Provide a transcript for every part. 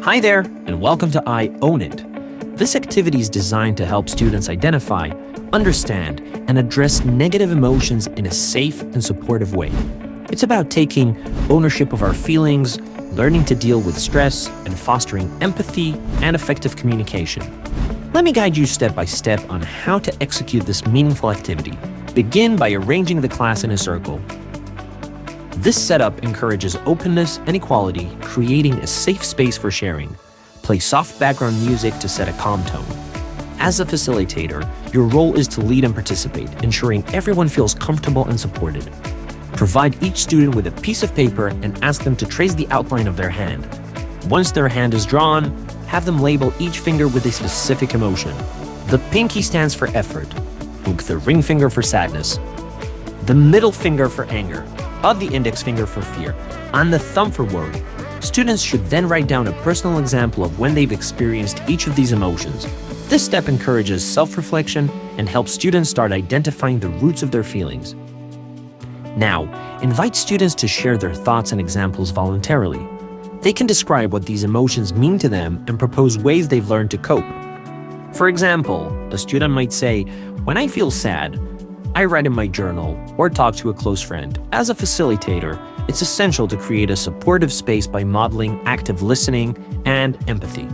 Hi there, and welcome to I Own It. This activity is designed to help students identify, understand, and address negative emotions in a safe and supportive way. It's about taking ownership of our feelings, learning to deal with stress, and fostering empathy and effective communication. Let me guide you step by step on how to execute this meaningful activity. Begin by arranging the class in a circle. This setup encourages openness and equality, creating a safe space for sharing. Play soft background music to set a calm tone. As a facilitator, your role is to lead and participate, ensuring everyone feels comfortable and supported. Provide each student with a piece of paper and ask them to trace the outline of their hand. Once their hand is drawn, have them label each finger with a specific emotion. The pinky stands for effort, the ring finger for sadness, the middle finger for anger, the index finger for fear, and the thumb for worry. Students should then write down a personal example of when they've experienced each of these emotions. This step encourages self-reflection and helps students start identifying the roots of their feelings. Now, invite students to share their thoughts and examples voluntarily. They can describe what these emotions mean to them and propose ways they've learned to cope. For example, a student might say, "When I feel sad, I write in my journal or talk to a close friend." As a facilitator, it's essential to create a supportive space by modeling active listening and empathy.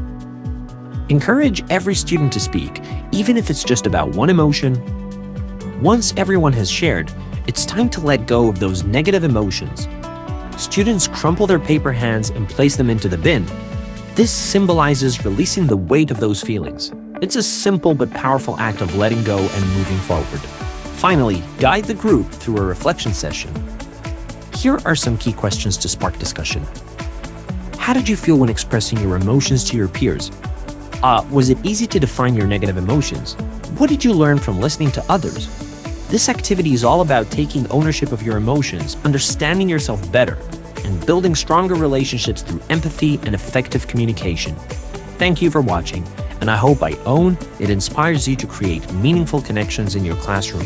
Encourage every student to speak, even if it's just about one emotion. Once everyone has shared, it's time to let go of those negative emotions. Students crumple their paper hands and place them into the bin. This symbolizes releasing the weight of those feelings. It's a simple but powerful act of letting go and moving forward. Finally, guide the group through a reflection session. Here are some key questions to spark discussion. How did you feel when expressing your emotions to your peers? Was it easy to define your negative emotions? What did you learn from listening to others? This activity is all about taking ownership of your emotions, understanding yourself better, and building stronger relationships through empathy and effective communication. Thank you for watching, and I hope I Own It inspires you to create meaningful connections in your classroom.